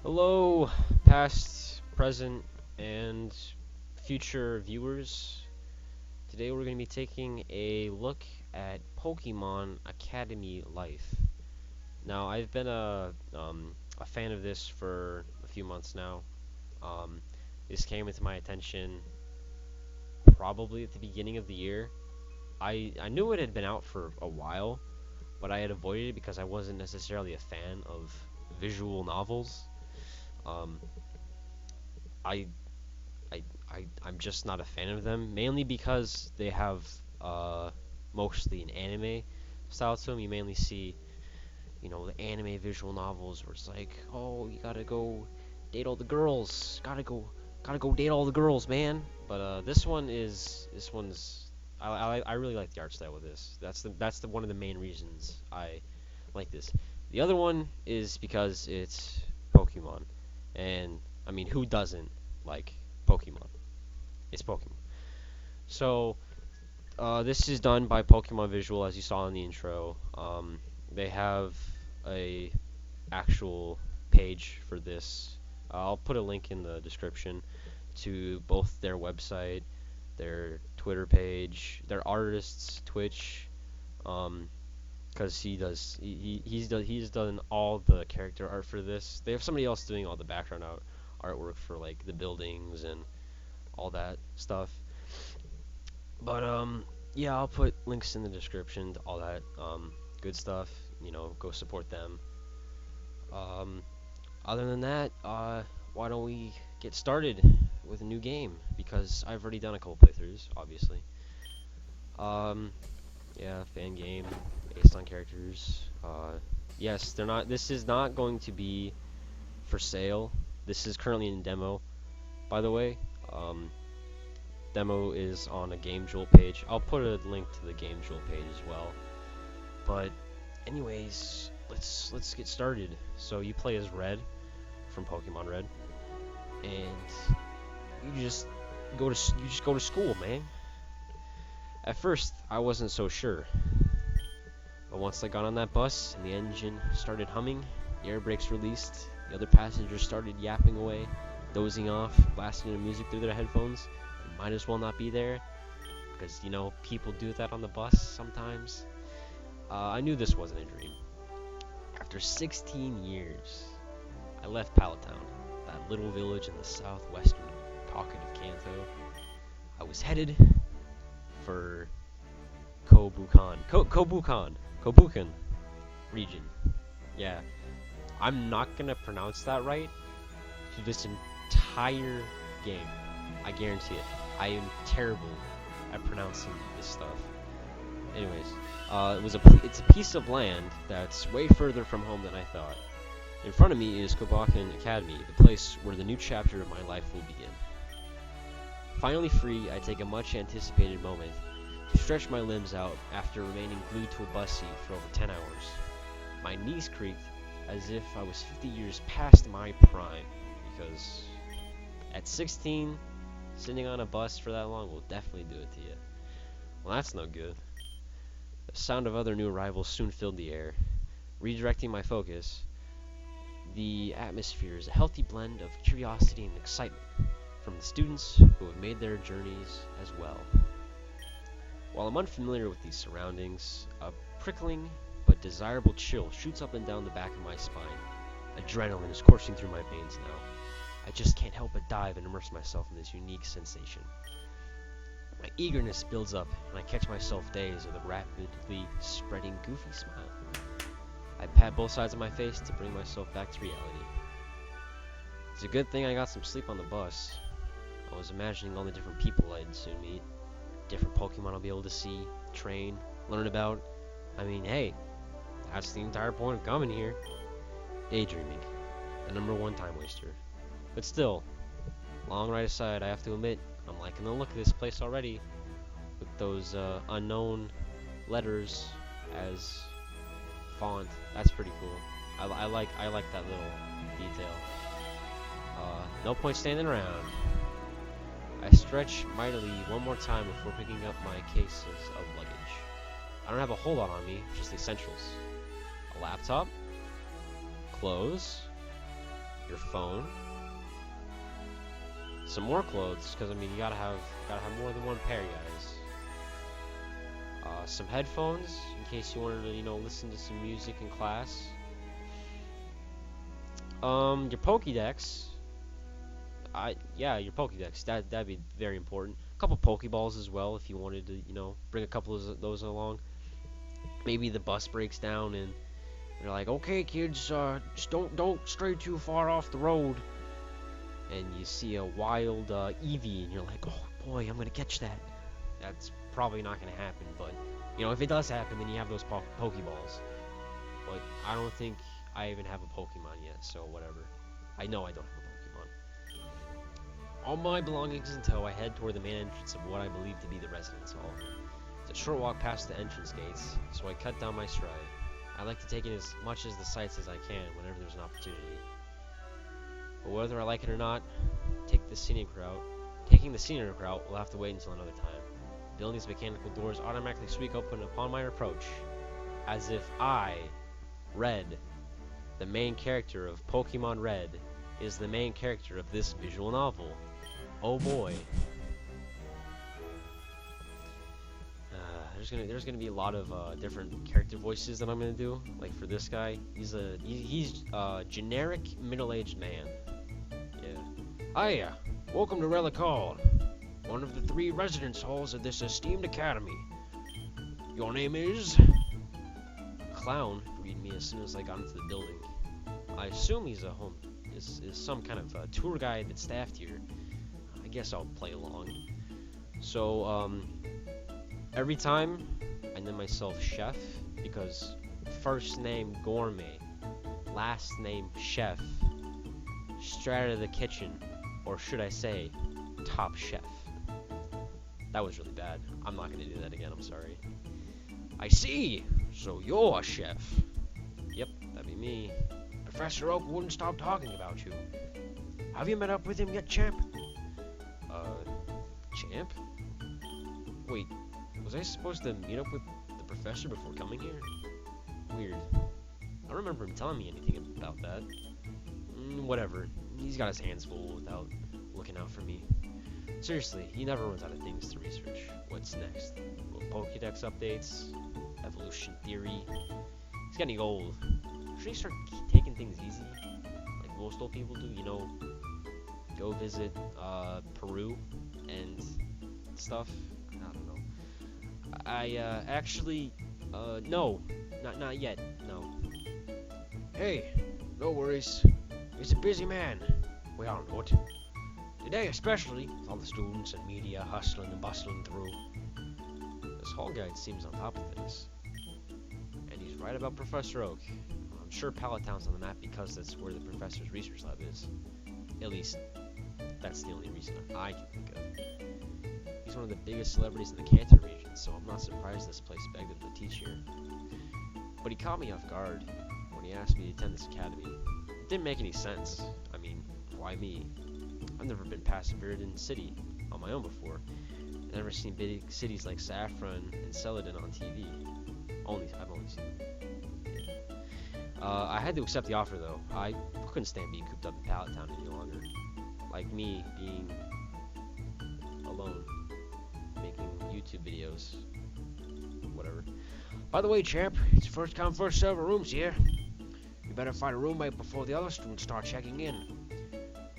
Hello, past, present, and future viewers. Today we're going to be taking a look at Pokemon Academy Life. Now, I've been a fan of this for a few months now. Um, this came into my attention probably at the beginning of the year. I knew it had been out for a while, but I had avoided it because I wasn't necessarily a fan of visual novels. Um, I I'm just not a fan of them, mainly because they have mostly an anime style to them. You mainly see, the anime visual novels where it's like, oh, you gotta go date all the girls, gotta go date all the girls, man. But this one's I really like the art style with this. That's the one of the main reasons I like this. The other one is because it's Pokemon, and I mean, who doesn't like Pokemon? It's Pokemon. So this is done by Pokemon Visual, as you saw in the intro. They have a actual page for this. I'll put a link in the description to both their website, their Twitter page, their artist's Twitch. Because he's done all the character art for this. They have somebody else doing all the background artwork for like the buildings and all that stuff. But yeah, I'll put links in the description to all that good stuff. Go support them. Um, Other than that, why don't we get started with a new game? Because I've already done a couple playthroughs, obviously. Um, yeah, fan game based on characters. Yes, they're not. This is not going to be for sale. This is currently in demo, by the way. Demo is on a GameJoule page. I'll put a link to the GameJoule page as well. But anyways, let's get started. So you play as Red from Pokemon Red, and you just go to school, man. At first, I wasn't so sure, but once I got on that bus and the engine started humming, the air brakes released, the other passengers started yapping away, dozing off, blasting the music through their headphones. Might as well not be there, because people do that on the bus sometimes. I knew this wasn't a dream. After 16 years, I left Palatown, that little village in the southwestern pocket of Kanto. I was headed for Kobukan region. Yeah, I'm not gonna pronounce that right through this entire game. I guarantee it. I am terrible at pronouncing this stuff. Anyways, it's a piece of land that's way further from home than I thought. In front of me is Kobakan Academy, the place where the new chapter of my life will begin. Finally free, I take a much anticipated moment to stretch my limbs out after remaining glued to a bus seat for over 10 hours. My knees creaked as if I was 50 years past my prime, because at 16, sitting on a bus for that long will definitely do it to you. Well, that's no good. The sound of other new arrivals soon filled the air, redirecting my focus. The atmosphere is a healthy blend of curiosity and excitement from the students who have made their journeys as well. While I'm unfamiliar with these surroundings, a prickling but desirable chill shoots up and down the back of my spine. Adrenaline is coursing through my veins now. I just can't help but dive and immerse myself in this unique sensation. My eagerness builds up, and I catch myself dazed with a rapidly spreading goofy smile. I pat both sides of my face to bring myself back to reality. It's a good thing I got some sleep on the bus. I was imagining all the different people I'd soon meet, different Pokemon I'll be able to see, train, learn about. I mean, hey, that's the entire point of coming here. Daydreaming, the #1 time waster. But still, long ride aside, I have to admit, I'm liking the look of this place already, with those unknown letters as font. That's pretty cool. I like that little detail. No point standing around. I stretch mightily one more time before picking up my cases of luggage. I don't have a whole lot on me, just the essentials. A laptop, clothes, your phone, some more clothes, because I mean you gotta have more than one pair, guys. Some headphones in case you wanted to, you know, listen to some music in class. Your Pokédex. Yeah, your Pokédex. That'd be very important. A couple Pokeballs as well if you wanted to, you know, bring a couple of those along. Maybe the bus breaks down and you're like, okay, kids, just don't stray too far off the road. And you see a wild Eevee, and you're like, oh boy, I'm gonna catch that. That's probably not gonna happen, but you know, if it does happen, then you have those Pokeballs. But I don't think I even have a Pokemon yet, so whatever. I know I don't have a Pokemon. All my belongings in tow, I head toward the main entrance of what I believe to be the residence hall. It's a short walk past the entrance gates, so I cut down my stride. I like to take in as much of the sights as I can whenever there's an opportunity. But whether I like it or not, taking the scenic route will have to wait until another time. The building's mechanical doors automatically squeak open upon my approach, as if I, Red, the main character of Pokemon Red, is the main character of this visual novel. Oh boy. There's gonna be a lot of different character voices that I'm gonna do. Like for this guy, he's a generic middle-aged man. Yeah. Hiya, welcome to Relic Hall, one of the 3 residence halls of this esteemed academy. Your name is? A clown greeted me as soon as I got into the building. I assume he's is some kind of tour guide that's staffed here. I guess I'll play along. So every time I name myself Chef, because first name Gourmet, last name Chef, straight out of the kitchen, or should I say, Top Chef. That was really bad. I'm not gonna do that again, I'm sorry. I see! So you're a chef. Yep, that'd be me. Professor Oak wouldn't stop talking about you. Have you met up with him yet, Champ? Champ? Wait, was I supposed to meet up with the professor before coming here? Weird. I don't remember him telling me anything about that. Whatever. He's got his hands full without looking out for me. Seriously, he never runs out of things to research. What's next? Pokédex updates? Evolution theory? He's getting old. Should he start taking things easy? Like most old people do, you know? Go visit Peru and stuff? I don't know. I actually no. Not yet, no. Hey, no worries. He's a busy man. We all know it. Today especially, with all the students and media hustling and bustling through. This hall guide seems on top of things. And he's right about Professor Oak. I'm sure Pallet Town's on the map because that's where the professor's research lab is. At least, that's the only reason I can think of. He's one of the biggest celebrities in the Kanto region, so I'm not surprised this place begged him to teach here. But he caught me off guard when he asked me to attend this academy. It didn't make any sense. I mean, why me? I've never been past Viridin City on my own before. I've never seen big cities like Saffron and Celadon on TV. I've only seen them. I had to accept the offer though. I couldn't stand being cooped up in Pallet Town any longer. Like me being alone, making YouTube videos, whatever. By the way, champ, it's first come first serve rooms here. You better find a roommate before the other students start checking in.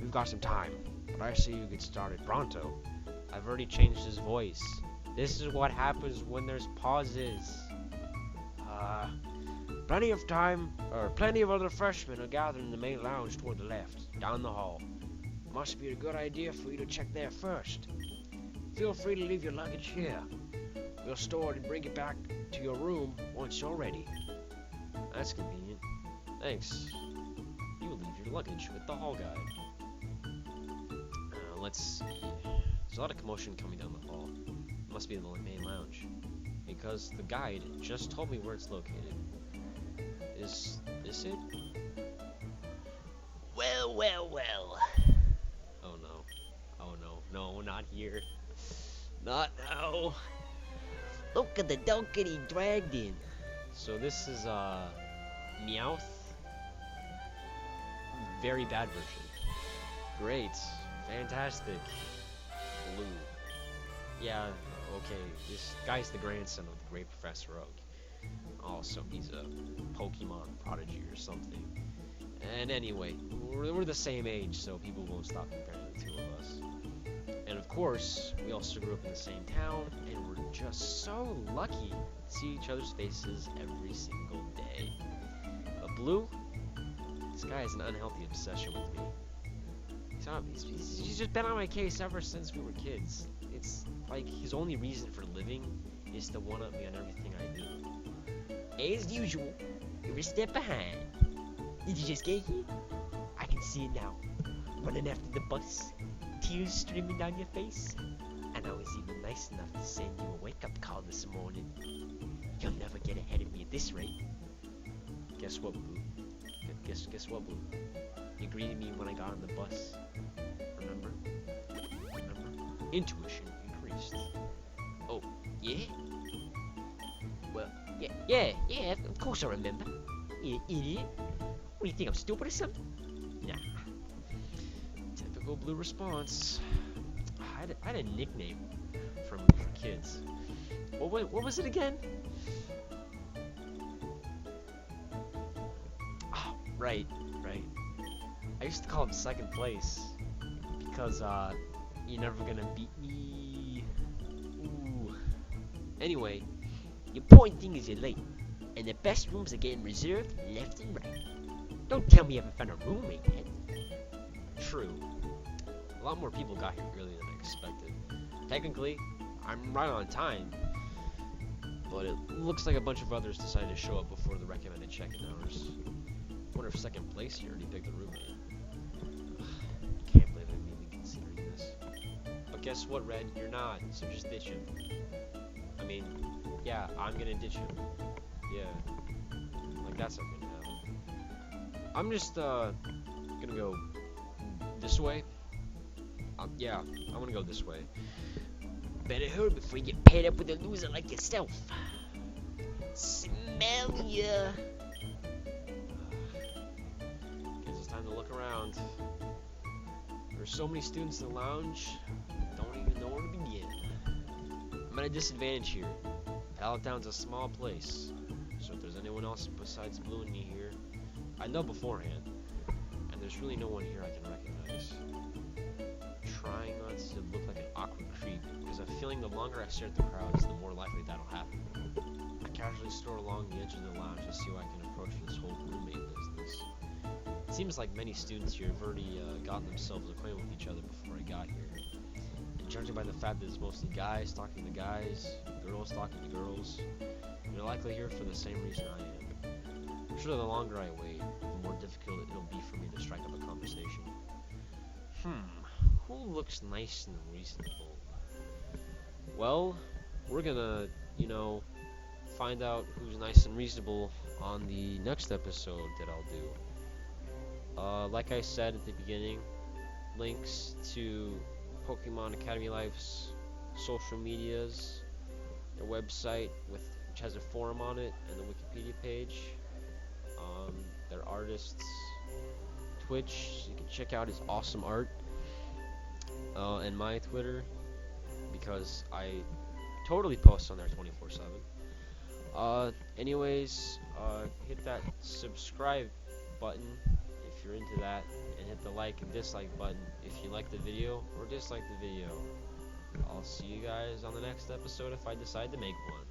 We've got some time, but I see you get started pronto. I've already changed his voice. This is what happens when there's pauses. Plenty of time, or plenty of other freshmen are gathered in the main lounge toward the left, down the hall. Must be a good idea for you to check there first. Feel free to leave your luggage here. We'll store it and bring it back to your room once you're ready. That's convenient. Thanks. You will leave your luggage with the hall guide. Let's see. There's a lot of commotion coming down the hall. It must be in the main lounge. Because the guide just told me where it's located. Is this it? Well. Oh no. Oh no. No, not here. Not now. Look at the dog getting dragged in. So this is Meowth. very bad version. Great. Fantastic. Blue. Yeah, okay, this guy's the grandson of the great Professor Oak. Also, he's a Pokemon prodigy or something. And anyway, we're the same age, so people won't stop comparing the two of us. And of course, we also grew up in the same town, and we're just so lucky to see each other's faces every single day. But Blue, this guy has an unhealthy obsession with me. He's just been on my case ever since we were kids. It's like his only reason for living is to one-up me on everything I do. As usual, you're a step behind. Did you just get here? I can see it now. Running after the bus, tears streaming down your face. And I was even nice enough to send you a wake-up call this morning. You'll never get ahead of me at this rate. Guess what, Blue? Guess what, Blue? You greeted me when I got on the bus. Remember? Intuition increased. Oh, yeah? Well, yeah, of course I remember. You idiot. What do you think, I'm stupid or something? Nah. Typical Blue response. I had a nickname from when we were kids. What was it again? Oh, right. I used to call him second place because you're never gonna beat me. Ooh. Anyway, the important thing is you're late, and the best rooms are getting reserved left and right. Don't tell me you haven't found a roommate yet. True. A lot more people got here earlier than I expected. Technically, I'm right on time, but it looks like a bunch of others decided to show up before the recommended check-in hours. Wonder if second place here already picked a roommate. Can't believe I'm even considering this. But guess what, Red? You're not, so just ditch him. I mean, yeah, I'm gonna ditch him. Yeah, like that's not gonna happen. I'm just gonna go this way. Yeah, I'm gonna go this way. Better hurry before you get paired up with a loser like yourself. Smell ya. Guess it's time to look around. There's so many students in the lounge, don't even know where to begin. I'm at a disadvantage here. Pallettown's a small place, so if there's anyone else besides Blue and me here, I know beforehand, and there's really no one here I can recognize. Trying not to look like an awkward creep, because I'm feeling the longer I stare at the crowds, the more likely that'll happen. I casually stroll along the edge of the lounge to see who I can approach for this whole roommate business. It seems like many students here have already gotten themselves acquainted with each other before I got here. And judging by the fact that it's mostly guys talking to guys, girls talking to girls, they're likely here for the same reason I am. I'm sure the longer I wait, the more difficult it'll be for me to strike up a conversation. Who looks nice and reasonable? Well, we're gonna, find out who's nice and reasonable on the next episode that I'll do. Like I said at the beginning, links to Pokemon Academy Life's social medias, their website which has a forum on it, and the Wikipedia page, their artists' Twitch, so you can check out his awesome art. And my Twitter, because I totally post on there 24/7. Anyways, hit that subscribe button if you're into that, and hit the like and dislike button if you like the video or dislike the video. I'll see you guys on the next episode if I decide to make one.